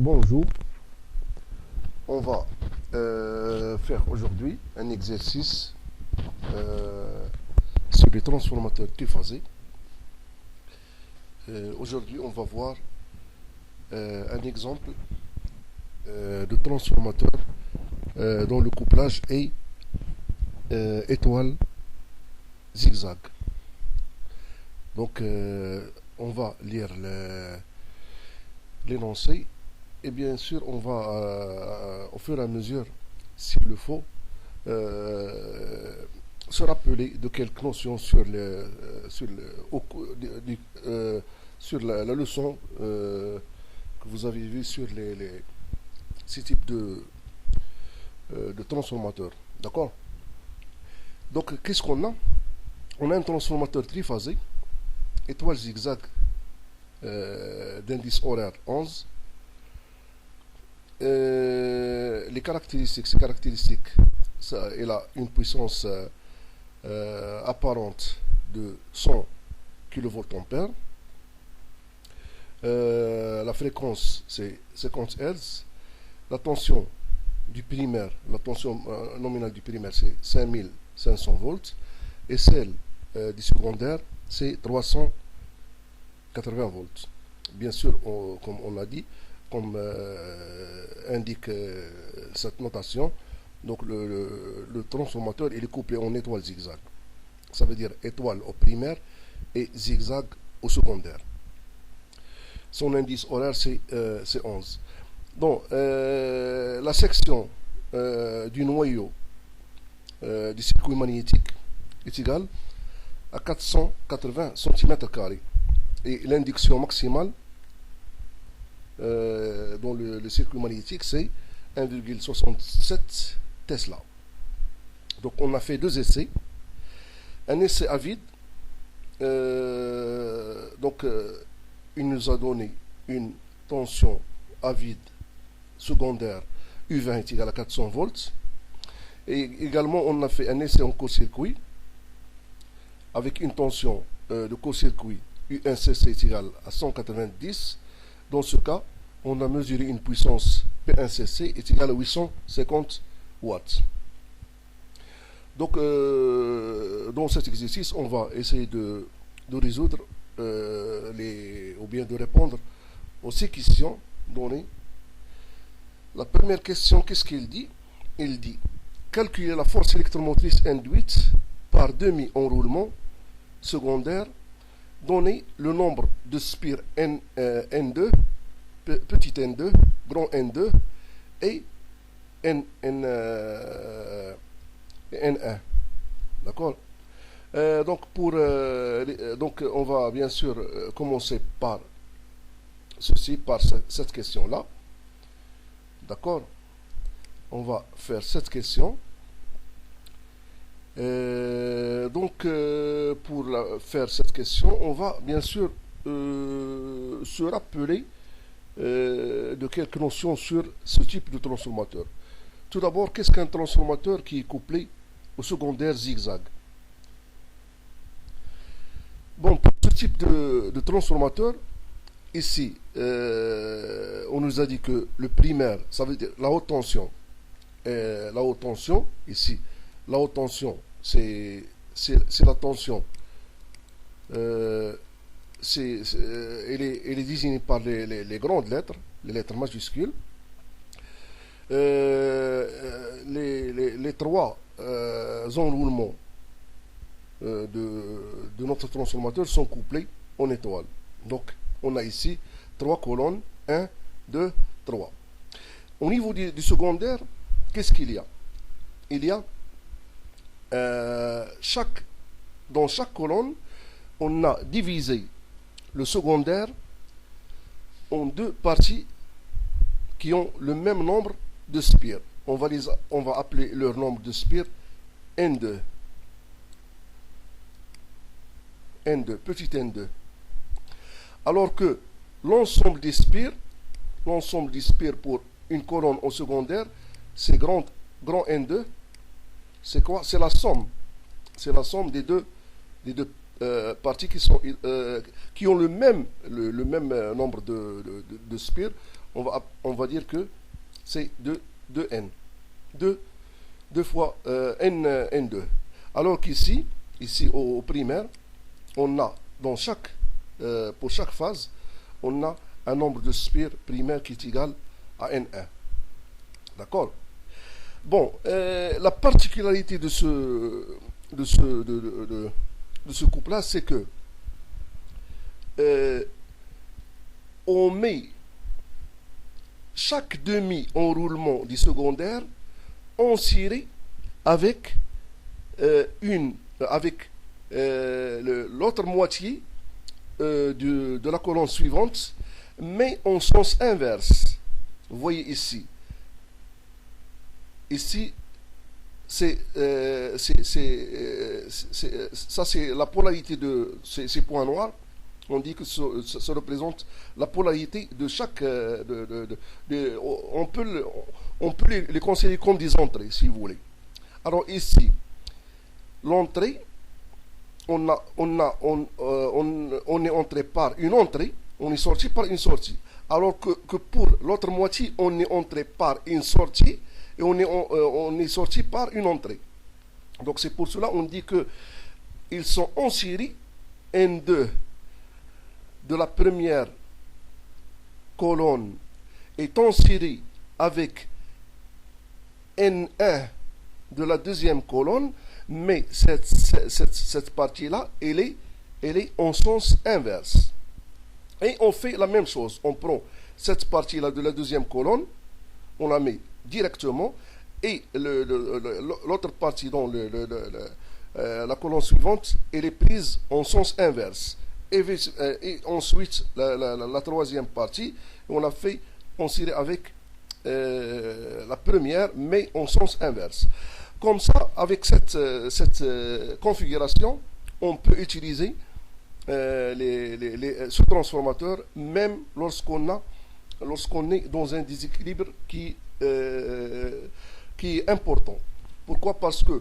Bonjour, on va faire aujourd'hui un exercice sur les transformateurs triphasés. Aujourd'hui, on va voir un exemple de transformateur dont le couplage est étoile zigzag. Donc, on va lire l'énoncé et bien sûr, on va au fur et à mesure, s'il le faut, se rappeler de quelques notions sur la leçon que vous avez vue sur ces types de transformateurs. D'accord? Donc, qu'est-ce qu'on a? On a un transformateur triphasé, étoile zigzag d'indice horaire 11. Les caractéristiques, ces caractéristiques, il a une puissance apparente de 100 kVA. La fréquence, c'est 50 Hz. La tension du primaire, la tension nominale du primaire, c'est 5500 volts. Et celle du secondaire, c'est 380 volts. Bien sûr, comme on l'a dit, comme indique cette notation, donc le transformateur il est couplé en étoile zigzag. Ça veut dire étoile au primaire et zigzag au secondaire. Son indice horaire c'est 11. Donc la section du noyau du circuit magnétique est égale à 480 cm². Et l'induction maximale dans le circuit magnétique, c'est 1,67 Tesla. Donc on a fait deux essais. Un essai à vide. Il nous a donné une tension à vide secondaire U20 est égal à 400 volts. Et également on a fait un essai en court-circuit avec une tension de court-circuit U1CC est égal à 190. Dans ce cas, on a mesuré une puissance P1CC est égale à 850 watts. Donc, dans cet exercice, on va essayer de résoudre ou bien de répondre aux ces questions données. La première question, qu'est-ce qu'il dit? Il dit calculer la force électromotrice induite par demi-enroulement secondaire. Donner le nombre de spires N2, petit N2, grand N2 et N1. D'accord? Donc, on va bien sûr commencer par cette question-là. D'accord? On va faire cette question. Pour faire cette question, on va bien sûr se rappeler de quelques notions sur ce type de transformateur. Tout d'abord, qu'est-ce qu'un transformateur qui est couplé au secondaire zigzag? Bon, pour ce type de transformateur, ici, on nous a dit que le primaire, ça veut dire la haute tension. La haute tension, ici, la haute tension, c'est la tension. Elle est désignée par les grandes lettres, les lettres majuscules. Les trois enroulements de notre transformateur sont couplés en étoile. Donc, on a ici trois colonnes, 1, 2, 3. Au niveau du secondaire, qu'est-ce qu'il y a? Il y a dans chaque colonne, on a divisé le secondaire en deux parties qui ont le même nombre de spires. On va appeler leur nombre de spires N2. N2, petit N2. Alors que l'ensemble des spires pour une colonne au secondaire, c'est grand N2. C'est quoi? C'est la somme. C'est la somme des deux parties qui ont le même nombre de spires. on va dire que c'est 2n. 2 fois n2. Alors qu'ici, au primaire, on a pour chaque phase, on a un nombre de spires primaires qui est égal à n1. D'accord? Bon, la particularité de ce couple-là, c'est que on met chaque demi-enroulement du secondaire en série avec l'autre moitié de la colonne suivante, mais en sens inverse. Vous voyez ici. Ici, ça c'est la polarité de ces points noirs. On dit que ça représente la polarité de chaque. On peut les considérer comme des entrées, si vous voulez. Alors ici, l'entrée, on est entré par une entrée, on est sorti par une sortie. Alors que pour l'autre moitié, on est entré par une sortie et on est sorti par une entrée. Donc c'est pour cela qu'on dit qu'ils sont en série N2 de la première colonne est en série avec N1 de la deuxième colonne, mais cette partie-là, elle est en sens inverse. Et on fait la même chose. On prend cette partie-là de la deuxième colonne, on la met directement, et l'autre partie dans la colonne suivante, elle est prise en sens inverse. Et ensuite, la troisième partie, on a fait en série avec la première, mais en sens inverse. Comme ça, avec cette configuration, on peut utiliser ce transformateur même lorsqu'on est dans un déséquilibre qui est important. Pourquoi? Parce que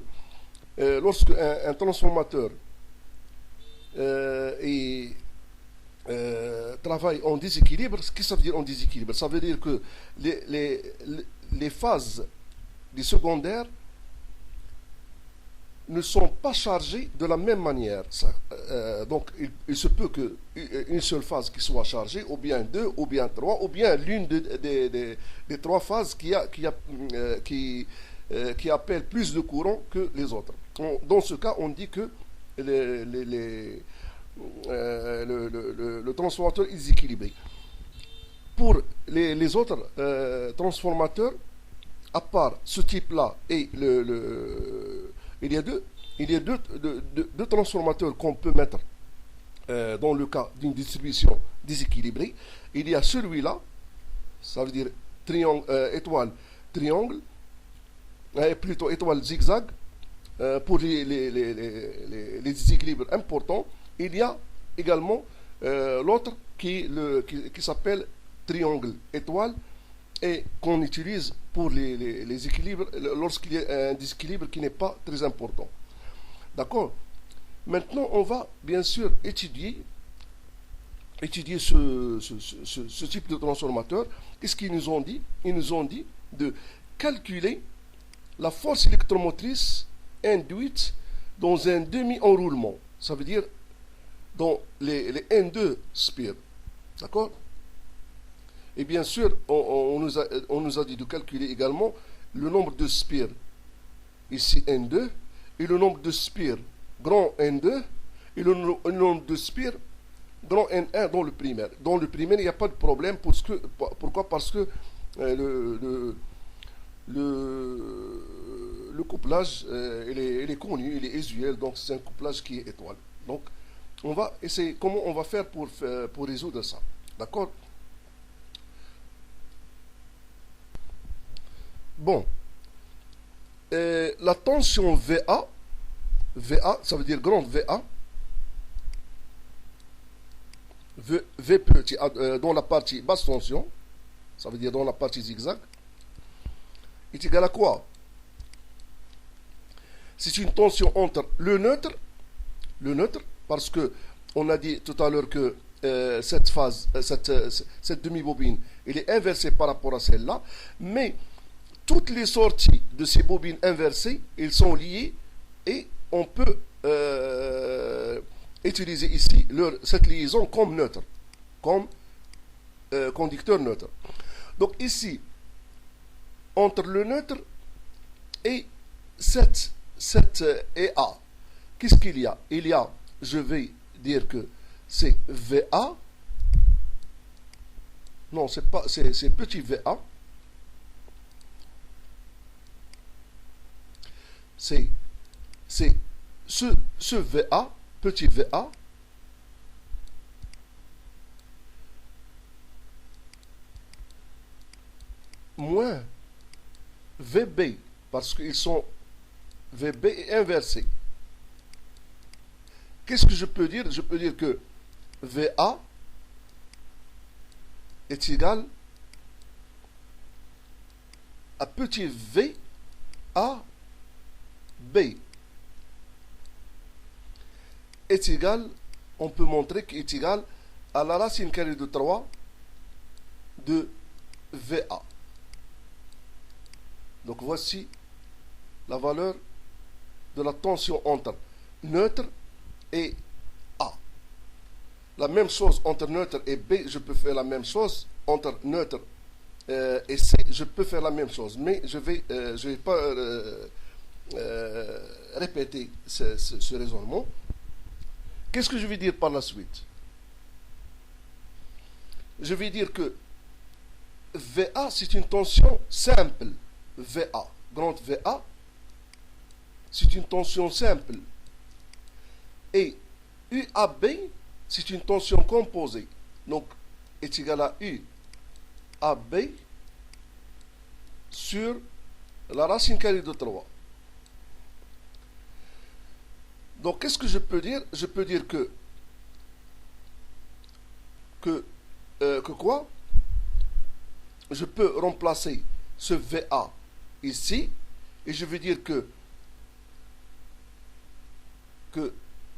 lorsque un transformateur travaille en déséquilibre, ce que ça veut dire en déséquilibre? Ça veut dire que les phases du secondaire ne sont pas chargées de la même manière. Donc il se peut qu'une seule phase qui soit chargée, ou bien deux, ou bien trois, ou bien l'une des trois phases qui appelle plus de courant que les autres. Dans ce cas, on dit que le transformateur est déséquilibré. Pour les autres transformateurs, à part ce type-là et il y a deux transformateurs qu'on peut mettre dans le cas d'une distribution déséquilibrée. Il y a celui-là, ça veut dire étoile triangle, plutôt étoile zigzag, pour les déséquilibres importants. Il y a également l'autre qui s'appelle triangle étoile, et qu'on utilise pour les équilibres lorsqu'il y a un déséquilibre qui n'est pas très important. D'accord? Maintenant, on va bien sûr étudier ce type de transformateur. Qu'est-ce qu'ils nous ont dit? Ils nous ont dit de calculer la force électromotrice induite dans un demi-enroulement. Ça veut dire dans les N2 spires. D'accord? Et bien sûr, on nous a dit de calculer également le nombre de spires, ici N2, et le nombre de spires grand N2, et le nombre de spires grand N1 dans le primaire. Dans le primaire, il n'y a pas de problème. Pourquoi? Parce que le couplage, il est connu, il est usuel, donc c'est un couplage qui est étoile. Donc, on va essayer comment on va faire pour résoudre ça. D'accord? Bon, la tension VA, ça veut dire grande VA, V petit dans la partie basse tension, ça veut dire dans la partie zigzag, est égal à quoi? C'est une tension entre le neutre, parce que on a dit tout à l'heure que cette phase, cette demi-bobine, elle est inversée par rapport à celle-là, mais toutes les sorties de ces bobines inversées, elles sont liées et on peut utiliser ici cette liaison comme neutre, comme conducteur neutre. Donc ici, entre le neutre et cette et A, qu'est-ce qu'il y a? Il y a, je vais dire que c'est VA, non, c'est pas, c'est petit VA, c'est ce VA, petit VA, moins VB, parce qu'ils sont VB est inversé. Qu'est-ce que je peux dire? Je peux dire que VA est égal à petit v a b est égal, on peut montrer qu'il est égal à la racine carrée de 3 de VA. Donc voici la valeur de la tension entre neutre et A. La même chose entre neutre et B, je peux faire la même chose. Entre neutre et C, je peux faire la même chose. Mais je vais pas répéter ce raisonnement. Qu'est-ce que je vais dire par la suite? Je vais dire que VA, c'est une tension simple. VA, grande VA, c'est une tension simple. Et UAB, c'est une tension composée. Donc, est égal à UAB sur la racine carrée de 3. Donc, qu'est-ce que je peux dire? Je peux dire que quoi? Je peux remplacer ce VA ici et je vais dire que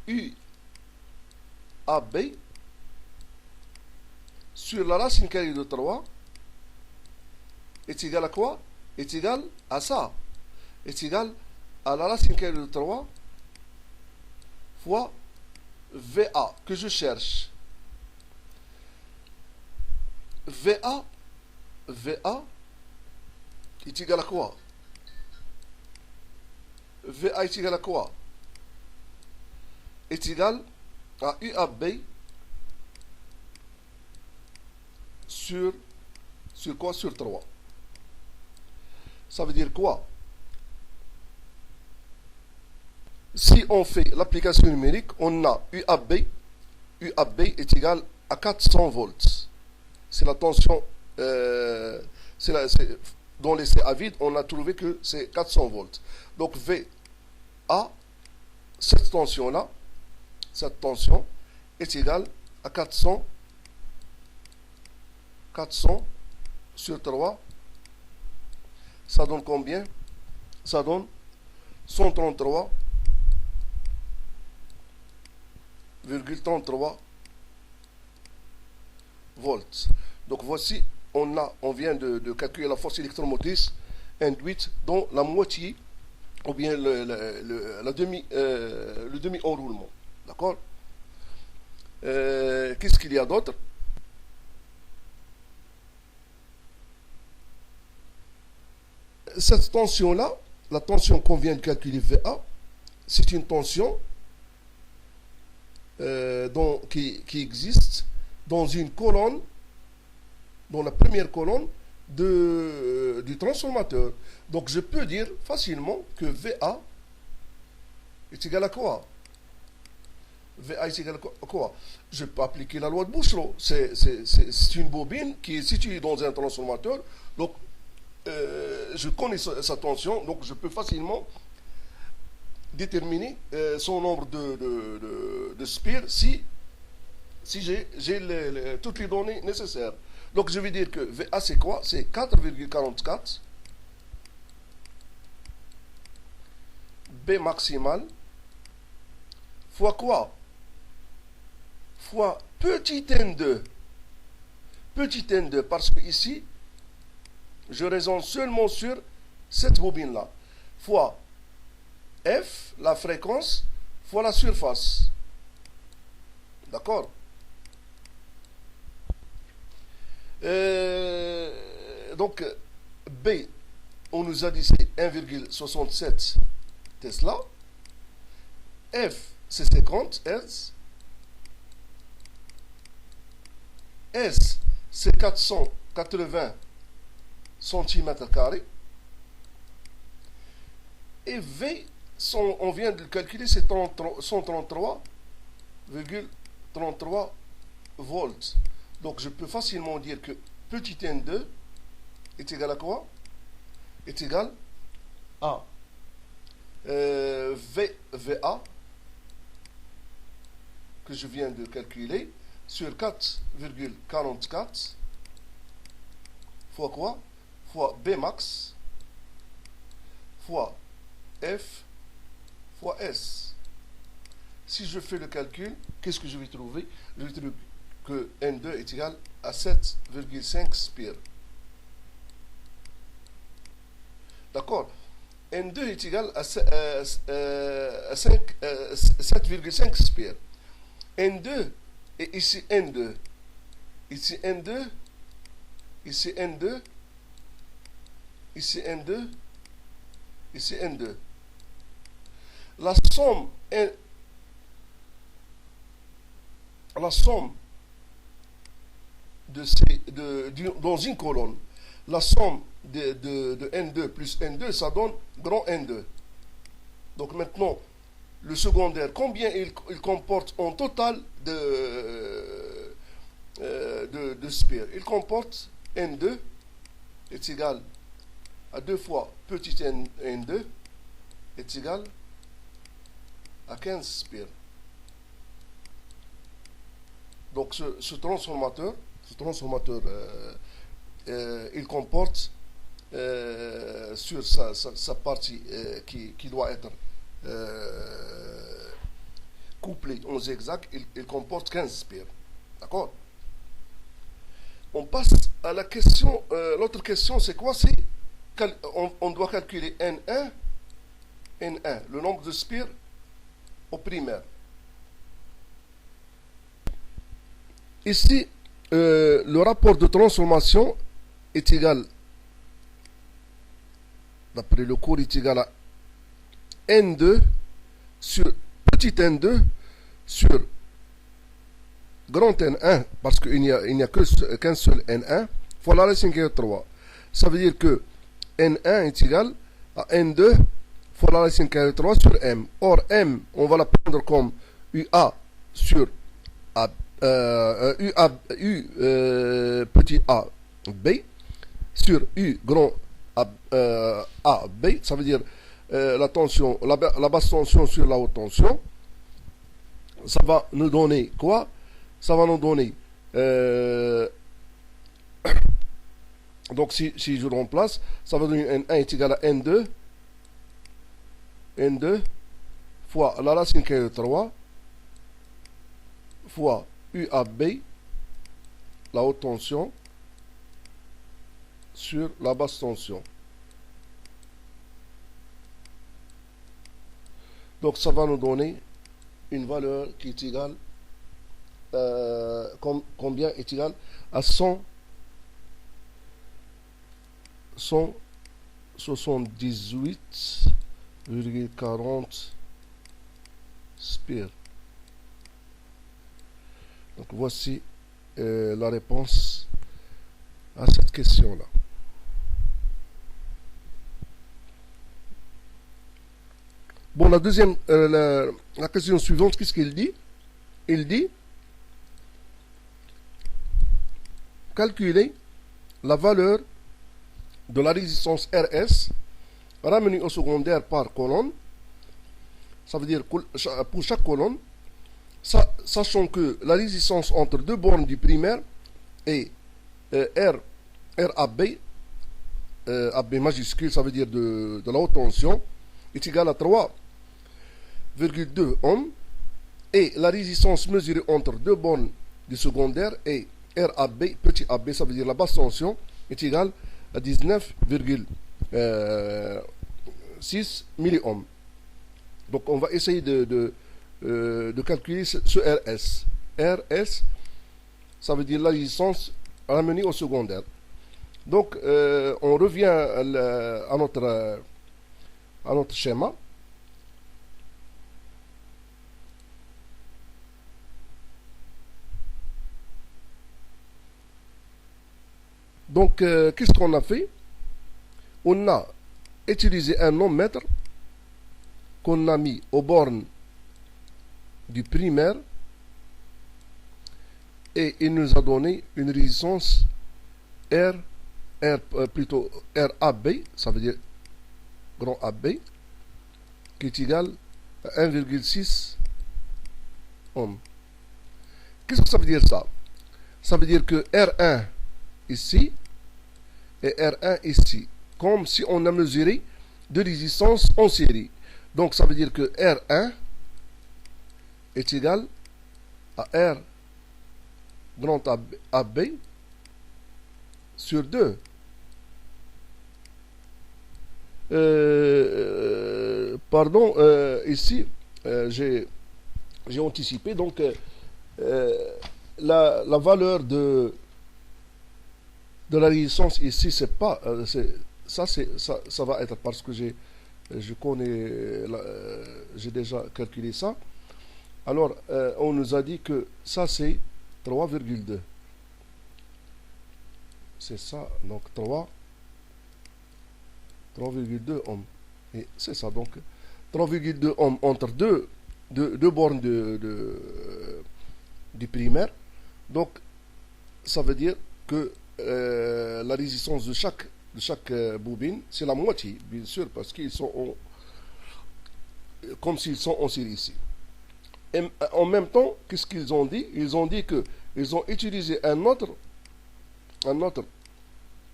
UAB sur la racine carrée de 3 est égal à quoi? Est égal à ça. Est égal à la racine carrée de 3 fois VA que je cherche. VA est égal à quoi? VA est égal à quoi? Est égal à UAB sur quoi? Sur 3. Ça veut dire quoi? Si on fait l'application numérique, on a UAB est égal à 400 volts. C'est la tension, dans les CA vides, on a trouvé que c'est 400 volts. Donc VA, cette tension-là, cette tension est égale à 400 sur 3. Ça donne combien? Ça donne 133,33 volts. Donc voici, on vient de calculer la force électromotrice induite dans la moitié ou bien le demi-enroulement. D'accord? Qu'est-ce qu'il y a d'autre? Cette tension-là, la tension qu'on vient de calculer VA, c'est une tension qui existe dans une colonne, dans la première colonne du transformateur. Donc je peux dire facilement que VA est égal à quoi? VA est égal à quoi? Je peux appliquer la loi de Bouchot. C'est une bobine qui est située dans un transformateur. Donc je connais sa tension, donc je peux facilement déterminer son nombre de spires si j'ai toutes les données nécessaires. Donc je vais dire que VA c'est quoi? C'est 4,44 B maximal fois quoi? Fois petit n2, parce que ici, je raisonne seulement sur cette bobine-là, fois f, la fréquence, fois la surface. D'accord? Donc, B, on nous a dit c'est 1,67 Tesla. F, c'est 50 Hz. S, c'est 480 cm². Et V, on vient de le calculer, c'est 133,33 volts. Donc je peux facilement dire que petit n2 est égal à quoi? Est égal à VA, que je viens de calculer, sur 4,44 fois quoi? Fois B max, fois F, fois S. Si je fais le calcul, qu'est-ce que je vais trouver? Je vais trouver que N2 est égal à 7,5 spire. D'accord? N2 est égal à 7,5 spire. N2 et ici N2. Ici N2. Ici N2. Ici N2. Ici N2. La somme dans une colonne, la somme de N2 plus N2, ça donne grand N2. Donc maintenant, le secondaire, combien il comporte en total de spire? Il comporte N2 est égal à 2 fois petit N2 est égal à 15 spire. Donc ce transformateur, il comporte sur sa partie qui doit être couplée en zigzag, il comporte 15 spires. D'accord? On passe à la question, l'autre question c'est quoi? C'est on doit calculer N1, le nombre de spires au primaire. Ici, le rapport de transformation est égal, d'après le cours, est égal à N2 sur petit N2 sur grand N1, parce qu'il n'y a qu'un seul N1, fois la racine carrée de 3. Ça veut dire que N1 est égal à N2 fois la racine carrée de 3 sur M. Or, M, on va la prendre comme UA sur A. Petit a b sur u grand a b, ça veut dire la tension, la basse tension sur la haute tension. Ça va nous donner quoi? Ça va nous donner donc si je remplace, ça va donner N1 est égal à N2 fois la racine carrée de 3 fois UAB, la haute tension, sur la basse tension. Donc ça va nous donner une valeur qui est égale, combien est égal à 178,40 spire. Donc voici la réponse à cette question-là. Bon, la deuxième, la question suivante, qu'est-ce qu'il dit? Il dit calculer la valeur de la résistance RS ramenée au secondaire par colonne. Ça veut dire pour chaque colonne, sachant que la résistance entre deux bornes du primaire est RAB, AB majuscule, ça veut dire de la haute tension, est égale à 3,2 ohms, et la résistance mesurée entre deux bornes du secondaire et RAB, petit AB, ça veut dire la basse tension, est égale à 19,6 milliohms. Donc on va essayer de calculer ce RS. RS, ça veut dire la résistance ramenée au secondaire. Donc on revient à notre schéma. Donc qu'est-ce qu'on a fait? On a utilisé un ohmmètre qu'on a mis aux bornes du primaire et il nous a donné une résistance plutôt RAB, ça veut dire grand AB, qui est égal à 1,6 ohm. Qu'est-ce que ça veut dire ça? Ça veut dire que R1 ici et R1 ici, comme si on a mesuré deux résistances en série. Donc ça veut dire que R1 est égal à R grand AB sur 2. Pardon, ici, j'ai anticipé. Donc, la valeur de la résistance ici, c'est pas... ça va être parce que je connais... j'ai déjà calculé ça. Alors, on nous a dit que ça, c'est 3,2. C'est ça, donc 3,2 ohms. Et c'est ça, donc 3,2 ohms entre deux bornes du primaire. Donc, ça veut dire que la résistance de chaque bobine, c'est la moitié, bien sûr, parce qu'ils sont comme s'ils sont en série ici. Et en même temps, qu'est-ce qu'ils ont dit? Ils ont dit qu'ils ont utilisé un autre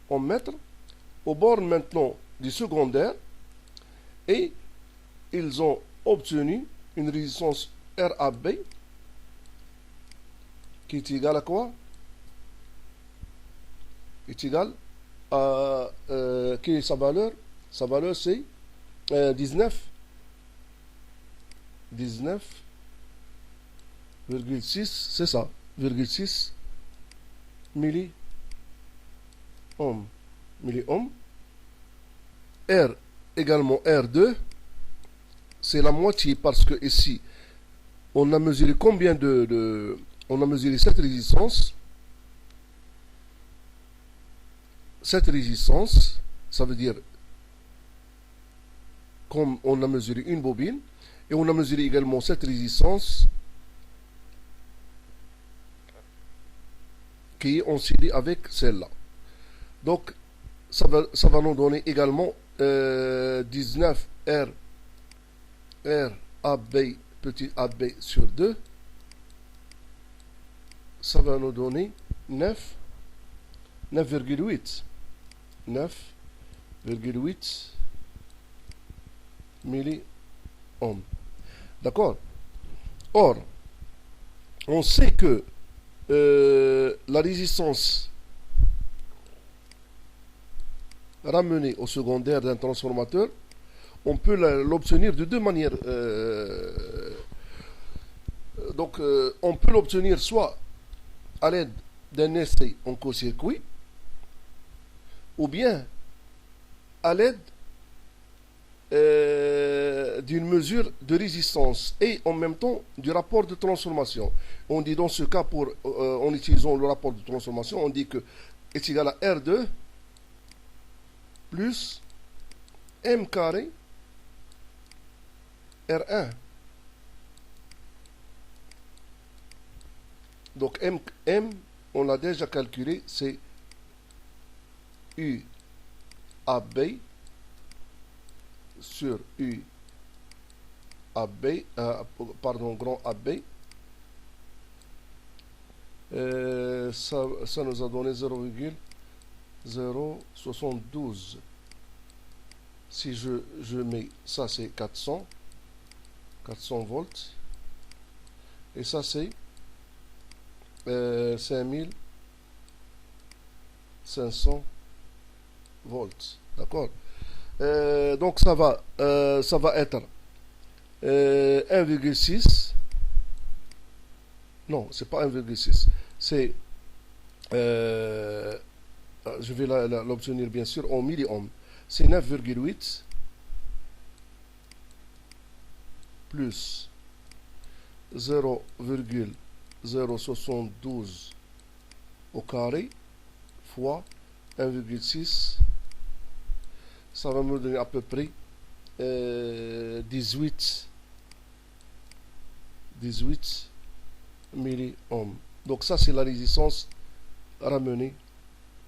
ohmmètre aux bornes maintenant du secondaire et ils ont obtenu une résistance RAB qui est égale à quoi? Est égale à quelle est sa valeur? Sa valeur c'est 19,6, c'est ça, 0,6 milliohms. R également R2, c'est la moitié parce que ici, on a mesuré combien on a mesuré cette résistance. Cette résistance, ça veut dire, comme on a mesuré une bobine, et on a mesuré également cette résistance qui est en série avec celle-là. Donc, ça va nous donner également 19 R AB petit AB sur 2. Ça va nous donner 9,8 milliohms. D'accord? Or, on sait que la résistance ramenée au secondaire d'un transformateur, on peut l'obtenir de deux manières. Donc, on peut l'obtenir soit à l'aide d'un essai en court-circuit, ou bien à l'aide d'une mesure de résistance et en même temps du rapport de transformation. On dit dans ce cas, en utilisant le rapport de transformation, on dit que est égal à R2 plus M carré R1. Donc M on l'a déjà calculé, c'est U AB sur U AB, pardon, grand AB. Ça nous a donné 0,072. Si je mets ça, c'est 400 volts. Et ça, c'est 5500 volts. D'accord. Donc ça va être 1,6. Non, c'est pas 1,6. C'est je vais l'obtenir bien sûr en milliohms. C'est 9,8 plus 0,072 au carré fois 1,6. Ça va me donner à peu près 18 milliohms. Donc ça c'est la résistance ramenée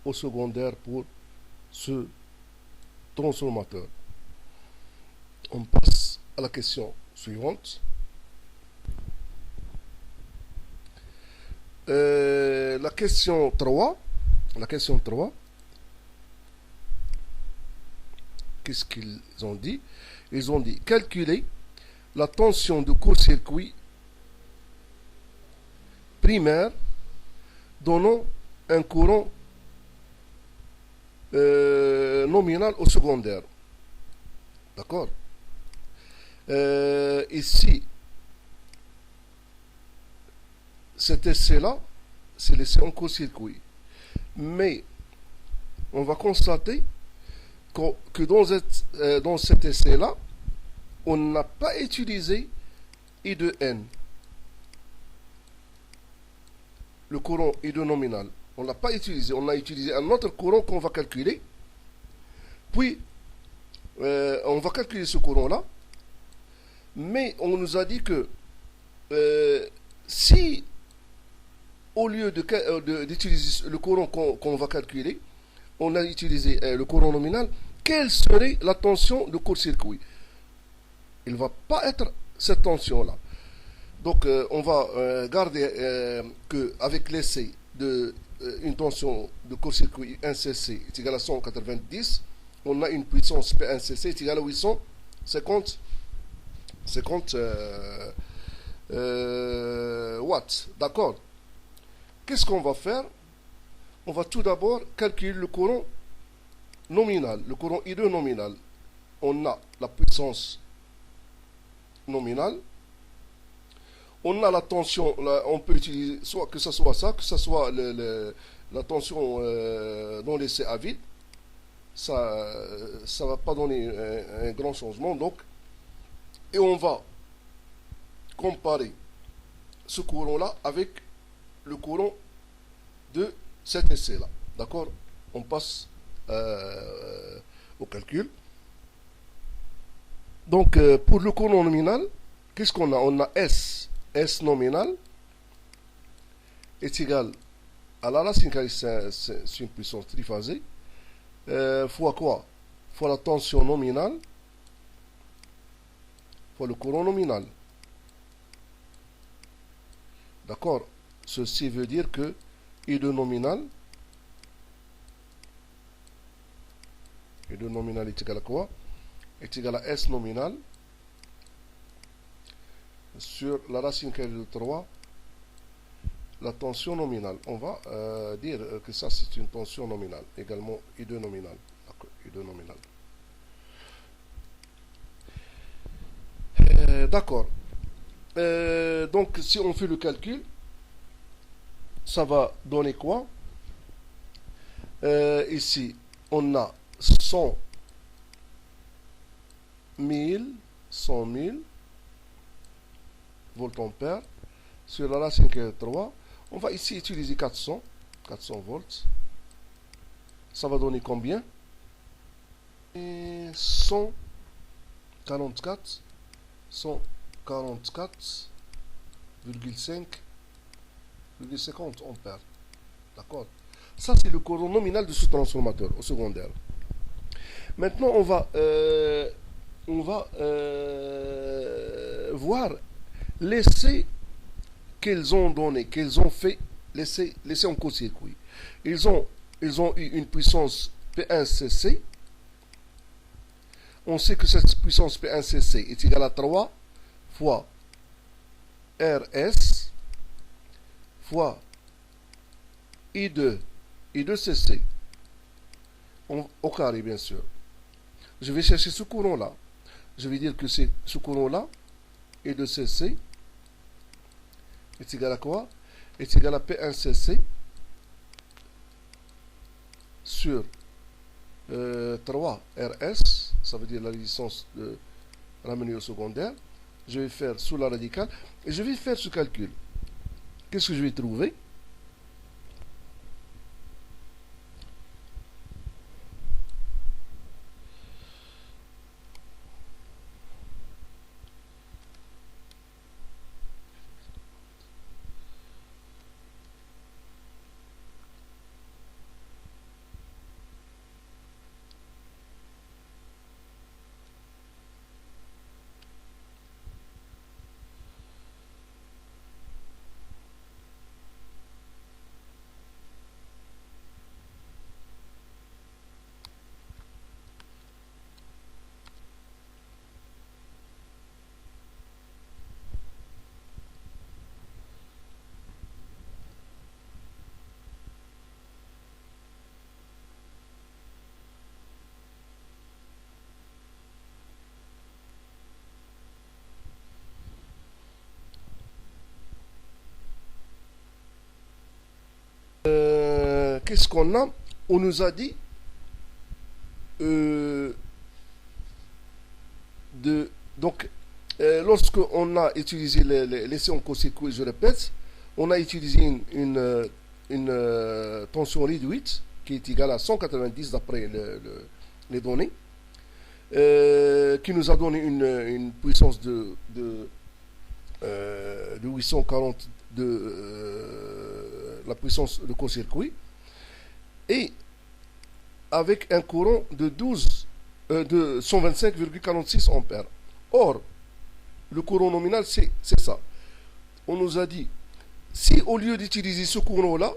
au secondaire pour ce transformateur. On passe à la question suivante. La question 3. Qu'est-ce qu'ils ont dit? Ils ont dit calculer la tension de court-circuit primaire donnant un courant nominal au secondaire. D'accord. Ici, cet essai-là, c'est l'essai en court-circuit. Mais on va constater que dans cet essai-là, on n'a pas utilisé I de N, le courant I de nominal. On ne l'a pas utilisé. On a utilisé un autre courant qu'on va calculer. Puis, on va calculer ce courant-là. Mais on nous a dit que si, au lieu d'utiliser le courant qu'on va calculer, on a utilisé le courant nominal, quelle serait la tension de court-circuit? Il ne va pas être cette tension-là. Donc, on va garder qu'avec l'essai une tension de court-circuit 1cc est égale à 190, on a une puissance P1cc est égale à 850 watts. D'accord. Qu'est-ce qu'on va faire? On va tout d'abord calculer le courant nominal, le courant I2 nominal. On a la puissance nominale. On a la tension, on peut utiliser soit que ce soit ça, que ce soit la tension dans l'essai à vide. Ça ne va pas donner un grand changement. Donc, et on va comparer ce courant-là avec le courant de cet essai-là. D'accord? On passe au calcul. Donc, pour le courant nominal, qu'est-ce qu'on a? On a S nominal est égal à la racine carrée, c'est une puissance triphasée, fois quoi? Fois la tension nominale, fois le courant nominal. D'accord? Ceci veut dire que I2 nominal est égal à quoi? Est égal à S nominal sur la racine carrée de 3, la tension nominale. On va dire que ça c'est une tension nominale, également I2 nominal. I2 nominal. D'accord. Donc si on fait le calcul, ça va donner quoi? Ici, on a 100 000 voltampères sur la racine carrée de 3. On va ici utiliser 400 volts. Ça va donner combien? 144,50 ampères. D'accord. Ça, c'est le courant nominal de ce transformateur au secondaire. Maintenant, on va voir l'essai qu'ils ont donné, qu'ils ont fait, l'essai en court-circuit. Ils ont eu une puissance P1cc. On sait que cette puissance P1cc est égale à 3 fois RS fois I2 CC au carré, bien sûr. Je vais chercher ce courant-là. Je vais dire que c'est ce courant-là, I2 CC, est égal à quoi? Est égal à P1 CC sur 3 RS, ça veut dire la résistance ramenée au secondaire. Je vais faire sous la radicale et je vais faire ce calcul. Qu'est-ce que je vais trouver? Qu'est-ce qu'on a? On nous a dit donc lorsque on a utilisé l'essai en court-circuit, je répète, on a utilisé une tension réduite qui est égale à 190 d'après les données, qui nous a donné une puissance de 840 de la puissance de court-circuit, et avec un courant de 125,46 ampères. Or, le courant nominal, c'est ça. On nous a dit, si au lieu d'utiliser ce courant-là,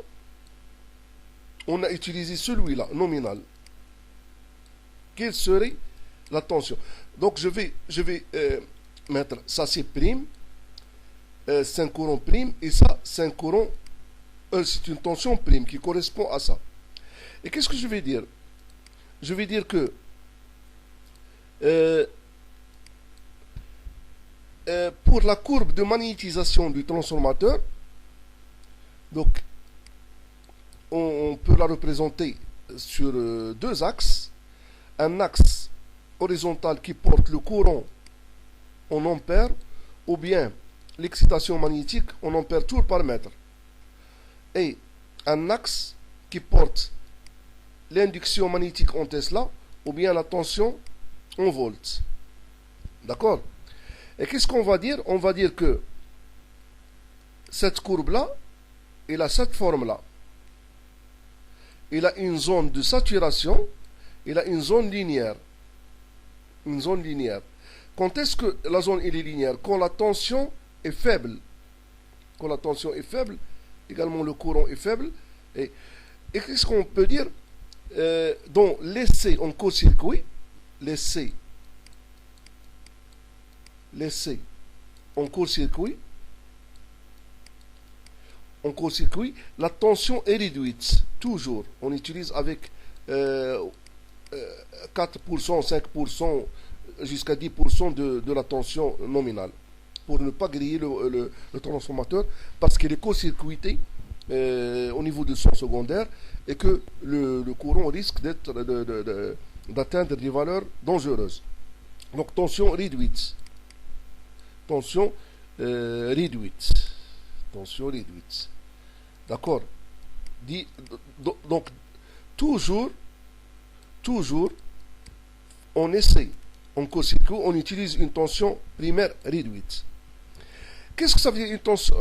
on a utilisé celui-là, nominal, quelle serait la tension? Donc, je vais mettre ça, c'est prime, c'est un courant prime, et ça, c'est un courant, c'est une tension prime qui correspond à ça. Et qu'est-ce que je vais dire? Je vais dire que pour la courbe de magnétisation du transformateur, donc on peut la représenter sur deux axes. Un axe horizontal qui porte le courant en ampères, ou bien l'excitation magnétique en ampères tours par mètre, et un axe qui porte l'induction magnétique en Tesla, ou bien la tension en volts. D'accord? Et qu'est-ce qu'on va dire? On va dire que cette courbe-là, elle a cette forme-là. Il a une zone de saturation, il a une zone linéaire. Une zone linéaire. Quand est-ce que la zone est linéaire? Quand la tension est faible. Quand la tension est faible, également le courant est faible. Et qu'est-ce qu'on peut dire? Dans l'essai en court-circuit, l'essai en court-circuit, la tension est réduite. Toujours, on utilise avec 4%, 5%, jusqu'à 10% de la tension nominale, pour ne pas griller le transformateur, parce qu'il est court-circuité au niveau de son secondaire, et que le courant risque d'atteindre des valeurs dangereuses. Donc tension réduite. Tension réduite. Tension réduite. D'accord? Donc toujours, on essaie, en court-circuit, on utilise une tension primaire réduite. Qu'est-ce que ça veut dire une tension,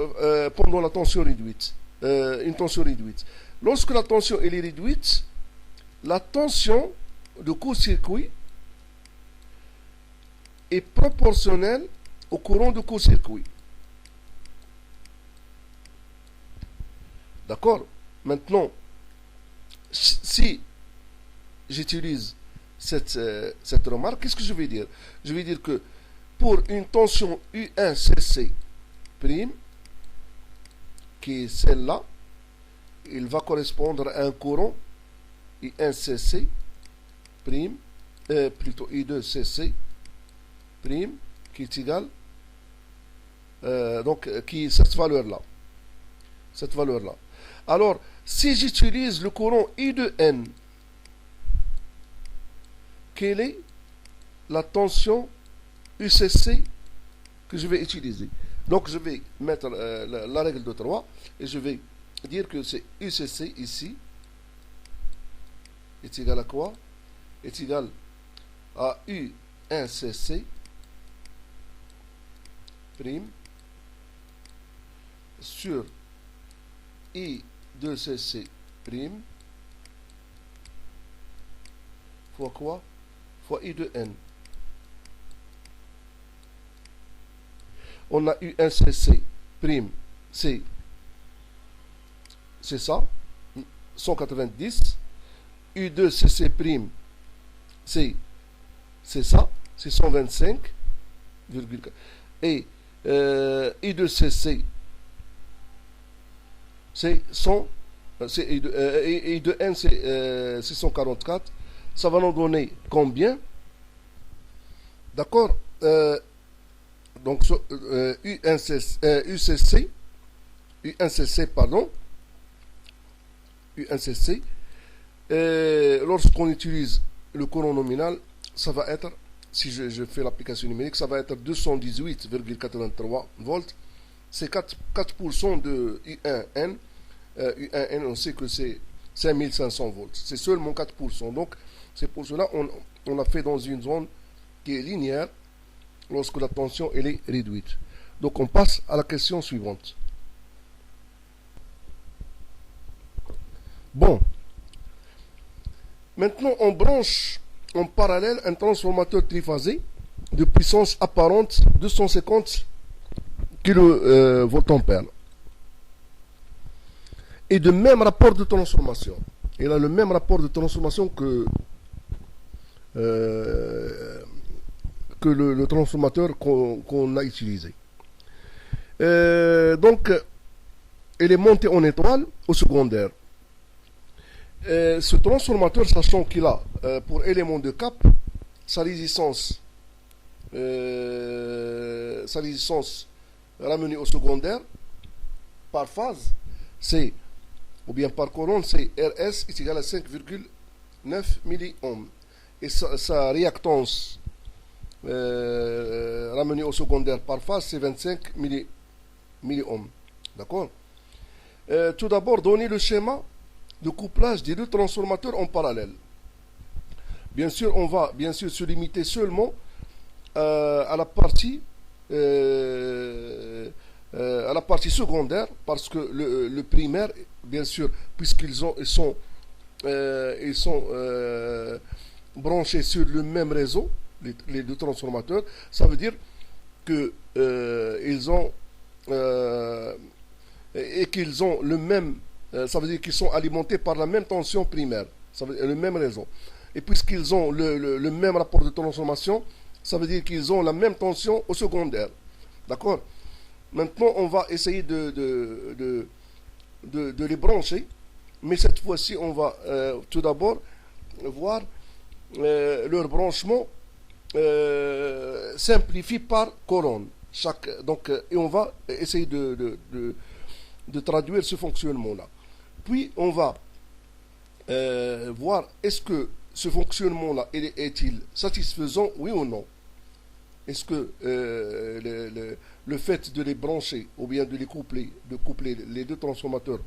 pendant la tension réduite? Une tension réduite. Lorsque la tension est réduite, la tension de court-circuit est proportionnelle au courant de court-circuit. D'accord? Maintenant, si j'utilise cette remarque, qu'est-ce que je vais dire? Je vais dire que pour une tension U1CC prime, qui est celle-là, il va correspondre à un courant I1CC prime, plutôt I2CC prime, qui est égal, qui est cette valeur-là. Cette valeur-là. Alors, si j'utilise le courant I de N, quelle est la tension UCC que je vais utiliser? Donc, je vais mettre la règle de 3 et je vais dire que c'est UCC ici est égal à quoi? Est égal à U1CC prime sur I2CC prime fois quoi? Fois I de N. On a U1CC prime, c'est ça, 190. U2CC prime, c'est ça, c'est 125, et I2CC, c'est 100, I de N, c'est 144. Ça va nous donner combien? D'accord? Donc, UCC, pardon, U1CC, lorsqu'on utilise le courant nominal, ça va être, si je fais l'application numérique, ça va être 218,83 volts. C'est 4% de U1N. U1N, on sait que c'est 5500 volts. C'est seulement 4%. Donc, c'est pour cela qu'on a fait dans une zone qui est linéaire lorsque la tension elle est réduite. Donc, on passe à la question suivante. Bon. Maintenant, on branche en parallèle un transformateur triphasé de puissance apparente 250 kVA et de même rapport de transformation. Il a le même rapport de transformation que le transformateur qu'on a utilisé. Donc, il est monté en étoile au secondaire. Ce transformateur, sachant qu'il a pour élément de cap sa résistance ramenée au secondaire par phase, c'est, ou bien par courant, c'est RS est égal à 5,9 milliohms. Et sa réactance ramenée au secondaire par phase, c'est 25 milliohms. D'accord? Tout d'abord, donner le schéma de couplage des deux transformateurs en parallèle. Bien sûr, on va se limiter seulement à la partie secondaire, parce que le primaire, bien sûr, puisqu'ils sont branchés sur le même réseau, les deux transformateurs, ça veut dire que qu'ils ont le même, ça veut dire qu'ils sont alimentés par la même tension primaire, ça veut dire le même réseau. Et puisqu'ils ont le même rapport de transformation, ça veut dire qu'ils ont la même tension au secondaire. D'accord? Maintenant, on va essayer de les brancher, mais cette fois-ci, on va tout d'abord voir leur branchement simplifié par colonne. Et on va essayer de traduire ce fonctionnement-là. Puis, on va voir est-ce que ce fonctionnement-là est-il satisfaisant, oui ou non. Est-ce que le fait de les brancher ou bien de coupler les deux transformateurs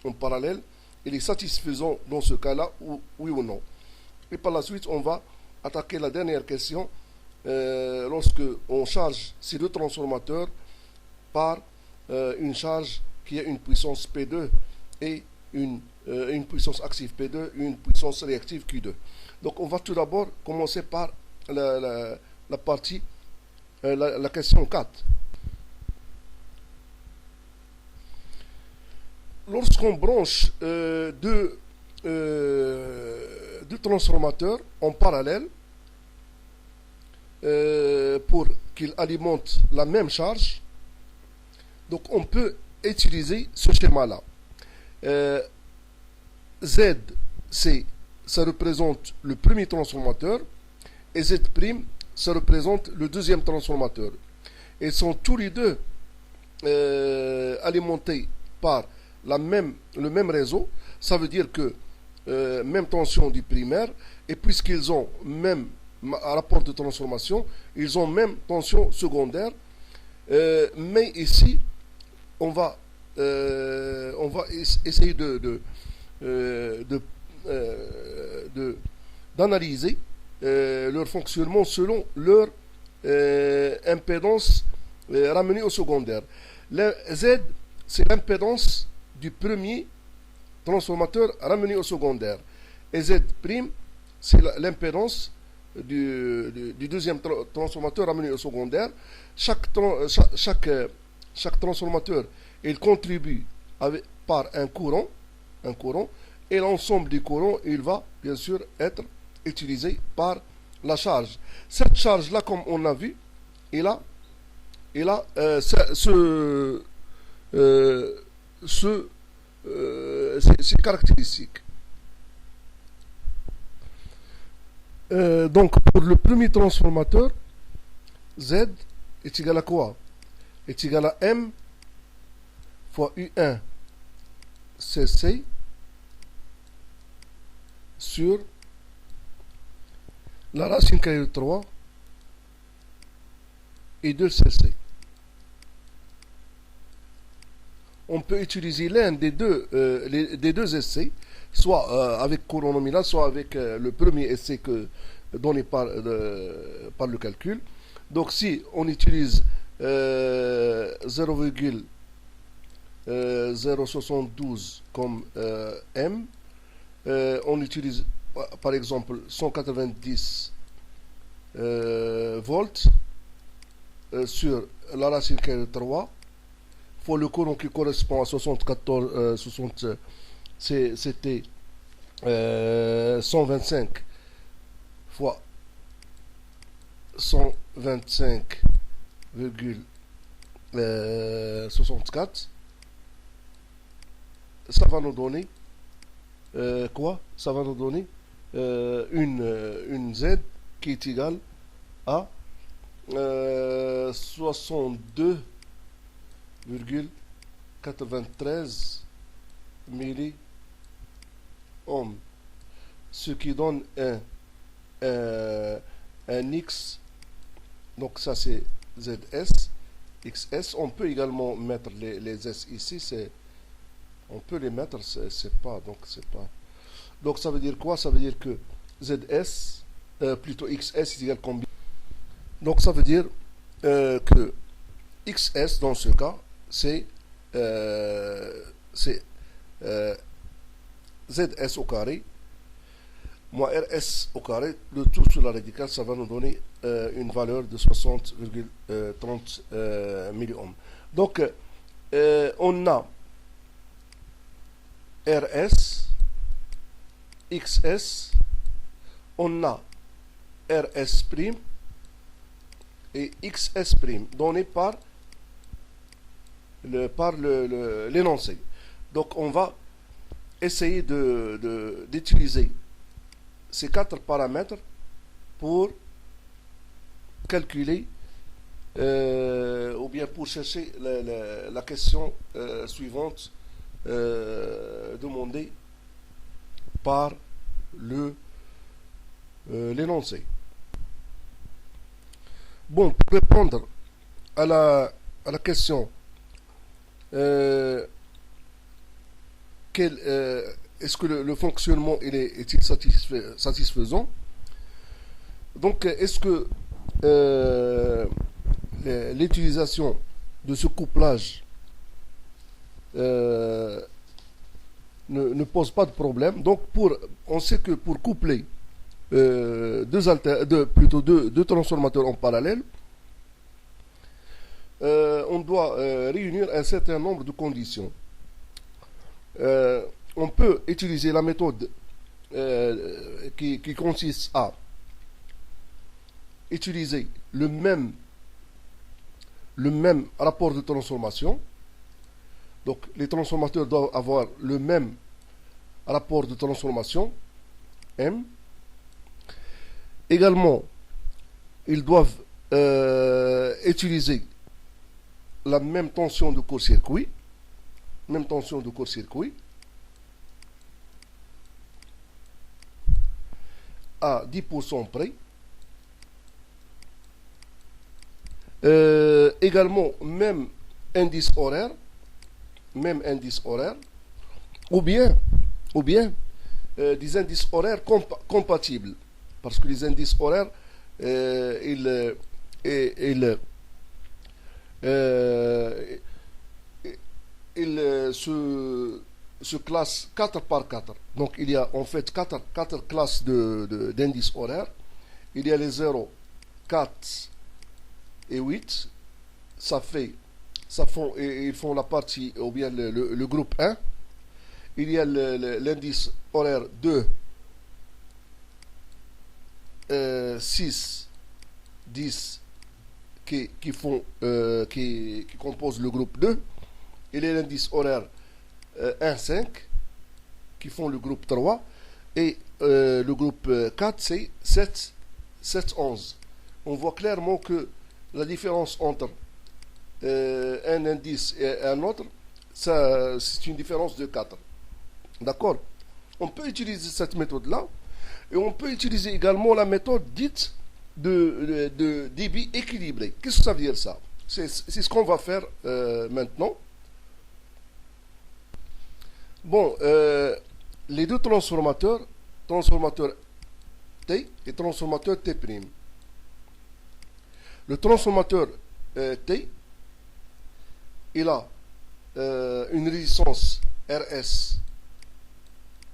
en parallèle, il est satisfaisant dans ce cas-là, oui ou non. Et par la suite, on va attaquer la dernière question lorsque on charge ces deux transformateurs par une charge qui a une puissance P2 et une puissance active P2, une puissance réactive Q2. Donc on va tout d'abord commencer par la partie, la question 4. Lorsqu'on branche deux transformateurs en parallèle pour qu'ils alimentent la même charge, donc on peut utiliser ce schéma-là. Z, ça représente le premier transformateur, et Z', ça représente le deuxième transformateur. Ils sont tous les deux alimentés par le même réseau. Ça veut dire que même tension du primaire, et puisqu'ils ont même rapport de transformation, ils ont même tension secondaire. Mais ici, on va essayer d'analyser leur fonctionnement selon leur impédance ramenée au secondaire. Le Z, c'est l'impédance du premier transformateur ramené au secondaire. Et Z', c'est l'impédance du deuxième transformateur ramené au secondaire. Chaque transformateur, il contribue par un courant, et l'ensemble du courant, il va bien sûr être utilisé par la charge. Cette charge-là, comme on a vu, il a ces caractéristiques. Donc, pour le premier transformateur, Z est égal à quoi? Est égal à M fois U1 CC sur la racine carrée de 3 et 2 CC. On peut utiliser l'un des deux essais, soit avec courant nominal, soit avec le premier essai donné par le calcul. Donc si on utilise 0,072 comme M, on utilise par exemple 190 volts sur la racine carrée de 3 fois le courant qui correspond à 60, c'était 125 fois 125,64. Ça va nous donner quoi? Ça va nous donner une Z qui est égale à 62,93 milliohms, ce qui donne un X. Donc ça c'est ZS, XS. On peut également mettre les S ici, on peut les mettre, c'est pas. Donc ça veut dire quoi? Ça veut dire que ZS, plutôt XS est égal à combien? Donc ça veut dire que XS dans ce cas, c'est ZS au carré moins RS au carré, le tout sur la radicale, ça va nous donner une valeur de 60,30 milliohms. Donc on a RS, XS, on a RS' et XS' donné par l'énoncé. Donc on va essayer d'utiliser ces quatre paramètres pour calculer ou bien pour chercher la question suivante demandée par l'énoncé. Bon, pour répondre à la question est-ce que le fonctionnement est-il satisfaisant? Donc, est-ce que l'utilisation de ce couplage ne pose pas de problème? Donc, on sait que pour coupler deux transformateurs en parallèle, on doit réunir un certain nombre de conditions. On peut utiliser la méthode qui consiste à utiliser le même rapport de transformation. Donc les transformateurs doivent avoir le même rapport de transformation M. Également, ils doivent utiliser la même tension de court-circuit, à 10% près. Également, même indice horaire, ou bien des indices horaires compatibles, parce que les indices horaires, ils se classent 4 par 4. Donc il y a en fait 4 classes d'indices horaires. Il y a les 0, 4 et 8. Ils font la partie, ou bien le groupe 1. Il y a l'indice horaire 2, 6, 10 qui composent le groupe 2. Il y a l'indice horaire 1, 5 qui font le groupe 3. Et le groupe 4, c'est 7, 11. On voit clairement que la différence entre un indice et un autre, c'est une différence de 4. D'accord? On peut utiliser cette méthode-là. Et on peut utiliser également la méthode dite de débit équilibré. Qu'est-ce que ça veut dire ça? C'est ce qu'on va faire maintenant. Bon, les deux transformateur T et transformateur T'. Le transformateur T, il a une résistance RS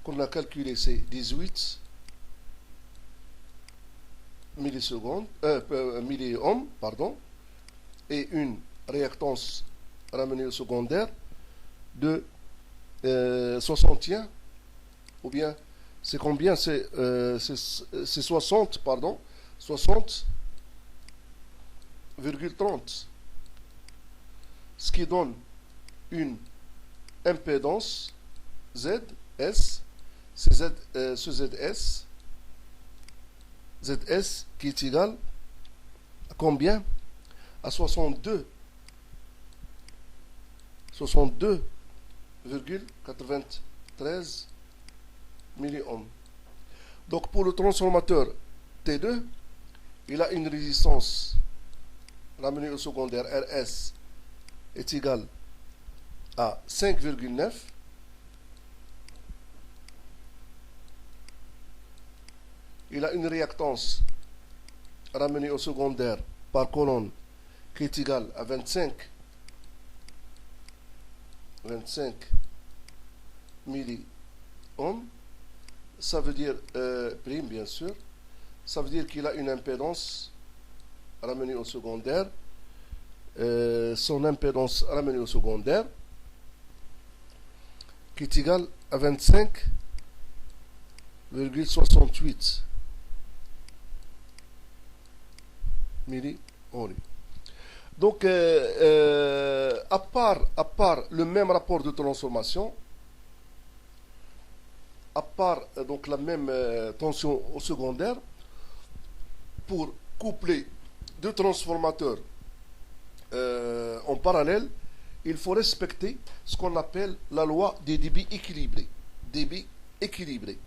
qu'on a calculé, c'est 18 milliohms, pardon, et une réactance ramenée au secondaire de 61, ou bien c'est combien? C'est 60, pardon, 60,30, ce qui donne une impédance ZS, ZS qui est égal à combien? À 62,93 milliohms. Donc pour le transformateur T2, il a une résistance ramenée au secondaire RS est égale à 5,9. Il a une réactance ramenée au secondaire par colonne qui est égale à 25 milliohms. Ça veut dire prime, bien sûr. Ça veut dire qu'il a une impédance ramenée au secondaire. Son impédance ramenée au secondaire qui est égale à 25,68 milliohms. Donc, à part le même rapport de transformation, à part donc la même tension au secondaire, pour coupler deux transformateurs en parallèle, il faut respecter ce qu'on appelle la loi des débits équilibrés. Débits équilibrés.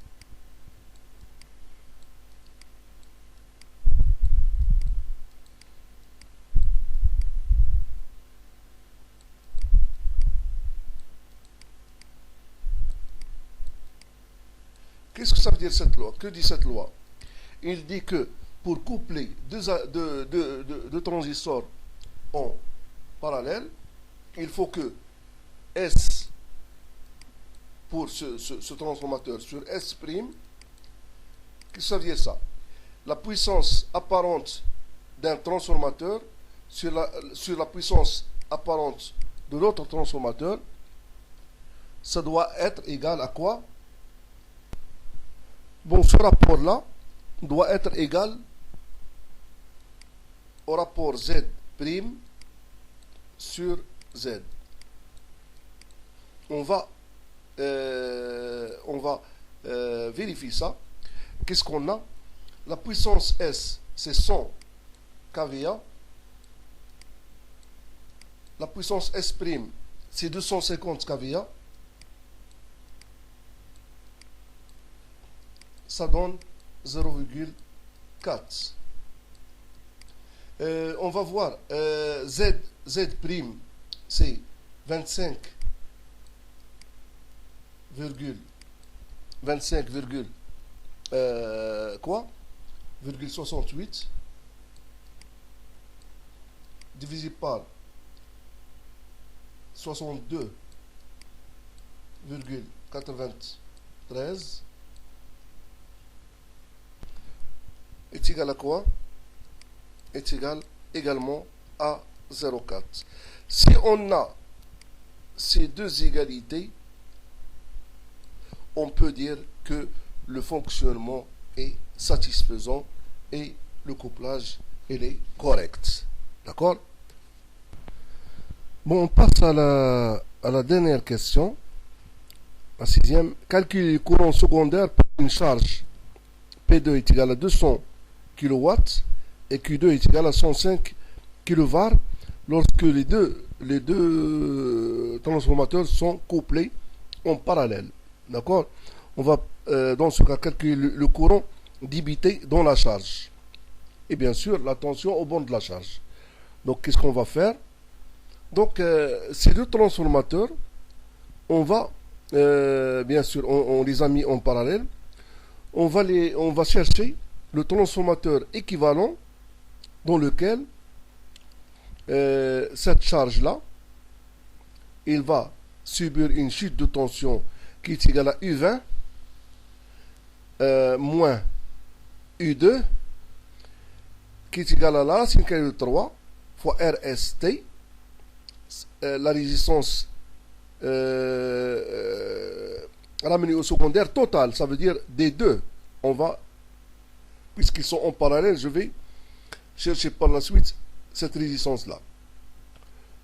Qu'est-ce que ça veut dire cette loi? Que dit cette loi? Il dit que pour coupler deux transistors en parallèle, il faut que S pour ce transformateur sur S', qu'est-ce que ça veut dire ça? La puissance apparente d'un transformateur sur la puissance apparente de l'autre transformateur, ça doit être égal à quoi? Bon, ce rapport-là doit être égal au rapport Z' sur Z. On va on va vérifier ça. Qu'est-ce qu'on a? La puissance S, c'est 100 kVA. La puissance S', c'est 250 kVA. Ça donne 0,4. On va voir Z', c'est 25, quoi, 68 divisé par 62,93 est égal à quoi? Est égal également à 0,4. Si on a ces deux égalités, on peut dire que le fonctionnement est satisfaisant et le couplage il est correct. D'accord? Bon, on passe à la dernière question, la sixième. Calculer le courant secondaire pour une charge P2 est égal à 200 kW et Q2 est égal à 105 kVAR lorsque les deux transformateurs sont couplés en parallèle. D'accord? On va dans ce cas calculer le courant débité dans la charge. Et bien sûr, la tension au bornes de la charge. Donc, qu'est-ce qu'on va faire? Donc, ces deux transformateurs, on va, bien sûr, on les a mis en parallèle. On va chercher le transformateur équivalent dans lequel cette charge-là, il va subir une chute de tension qui est égale à U20 moins U2 qui est égal à la racine carrée de 3 fois RST, la résistance ramenée au secondaire totale, ça veut dire des deux. On va, puisqu'ils sont en parallèle, je vais chercher par la suite cette résistance-là.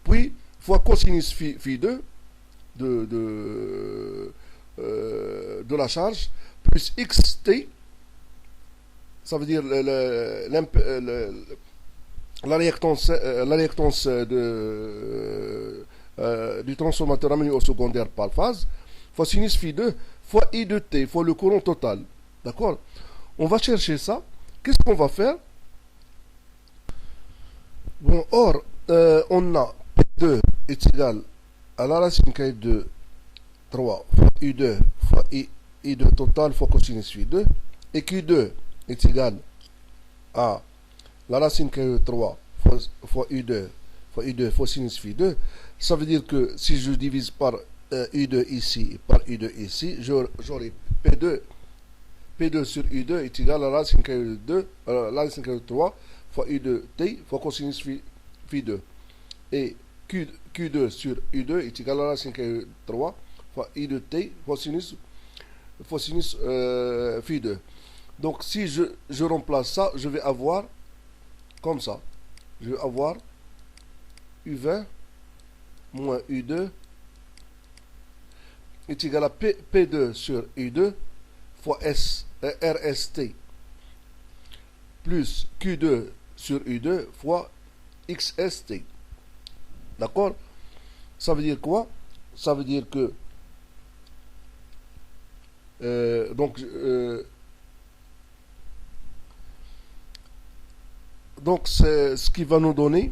Puis, fois cosinus phi 2 de la charge, plus xt, ça veut dire la réactance du transformateur ramené au secondaire par phase, fois sinus phi 2 fois I de t, fois le courant total. D'accord? On va chercher ça. Qu'est-ce qu'on va faire? Bon, or, on a P2 est égal à la racine carrée de 3 fois U2 fois I2 total fois cosinus phi 2, et Q2 est égal à la racine carrée de 3 fois U2 fois sinus phi 2. Ça veut dire que si je divise par U2 ici et par U2 ici, j'aurai P2 sur U2 est égal à la racine carrée de 2, la racine carrée de 3 fois U2 t fois cosinus phi 2. Et Q2 sur U2 est égal à la racine carrée de 3 fois I2 t fois sinus phi 2. Donc si je remplace ça, je vais avoir comme ça. Je vais avoir U20 moins U2 est égal à P2 sur U2 fois RST plus Q2 sur U2 fois XST. D'accord? Ça veut dire quoi? Ça veut dire que donc c'est ce qui va nous donner,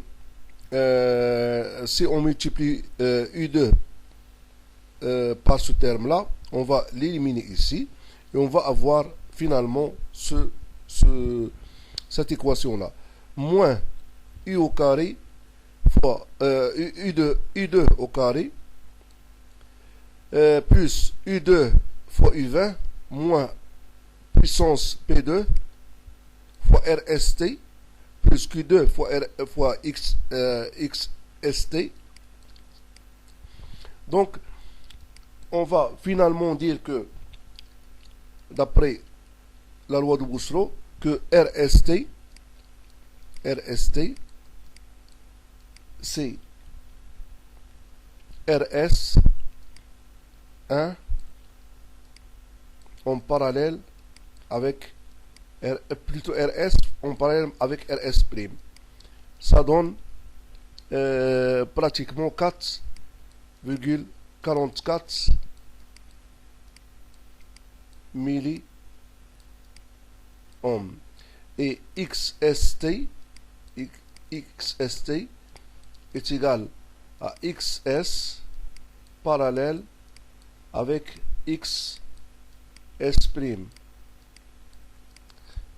si on multiplie U2 par ce terme-là, on va l'éliminer ici et on va avoir finalement cette équation-là. Moins U au carré fois U2 au carré plus U2 fois U20 moins puissance P2 fois RST plus Q2 fois XST. Donc, on va finalement dire que, d'après la loi de Bousselot, que RST, c'est RS 1 en parallèle avec plutôt RS en parallèle avec RS'. Ça donne pratiquement 4,44 milliohms. Et XST est égal à XS parallèle avec XS'.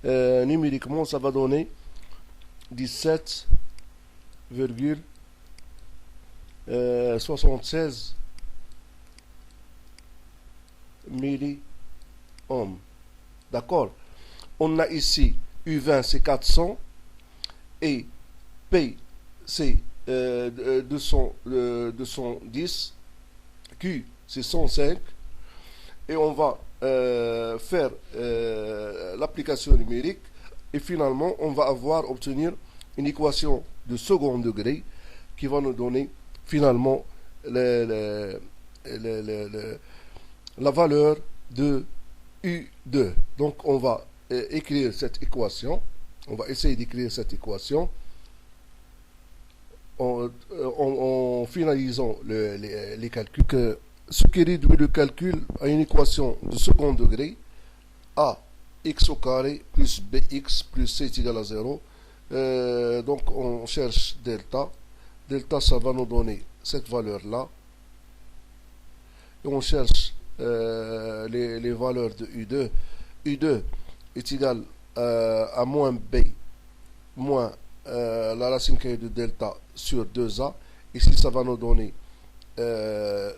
Numériquement, ça va donner 17,76 milliohms. D'accord? On a ici U20 c'est 400 et P c'est 210, Q c'est 105 et on va faire l'application numérique et finalement on va obtenir une équation de second degré qui va nous donner finalement la valeur de U2. Donc on va écrire cette équation, on va essayer d'écrire cette équation en finalisant les calculs. Ce qui réduit le calcul à une équation de second degré, a x au carré plus bx plus c est égal à 0. Donc on cherche delta. Delta, ça va nous donner cette valeur-là. Et on cherche les valeurs de U2. U2 est égal à moins b moins la racine carrée de delta sur 2a. Ici, ça va nous donner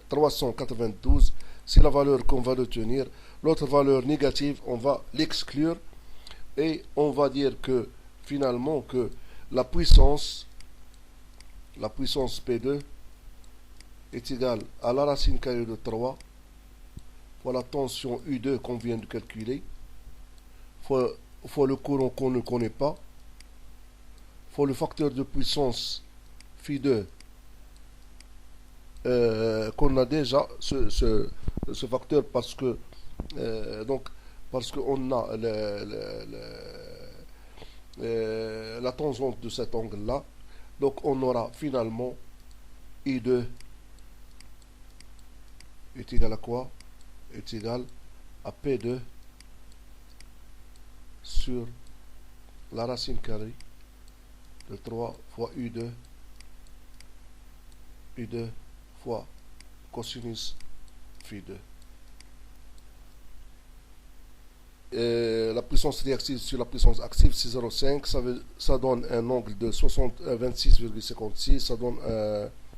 392. C'est la valeur qu'on va retenir. L'autre valeur négative, on va l'exclure. Et on va dire que finalement que la puissance P2 est égale à la racine carrée de 3 fois la tension U2 qu'on vient de calculer, fois le courant qu'on ne connaît pas, fois le facteur de puissance Phi2 qu'on a déjà ce facteur parce que parce qu'on a la tangente de cet angle là. Donc on aura finalement I2 est égal à quoi? Est égal à P2 sur la racine carrée de 3 fois U2 fois cosinus Phi2. La puissance réactive sur la puissance active, c'est 0,5. Ça donne un angle de 26,56. Ça donne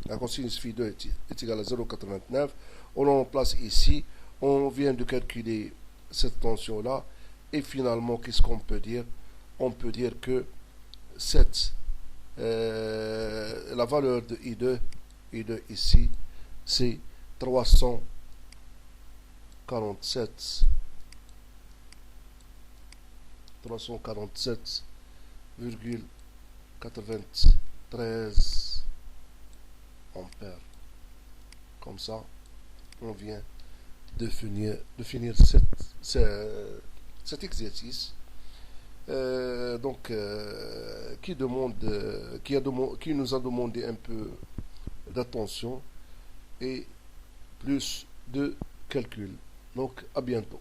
un cosinus Phi2 est égal à 0,89. On le remplace ici. On vient de calculer cette tension-là. Et finalement, qu'est-ce qu'on peut dire? On peut dire que la valeur de I2 ici, c'est 347,93 ampères. Comme ça, on vient de finir cet exercice. Qui nous a demandé un peu d'attention et plus de calcul. Donc, à bientôt.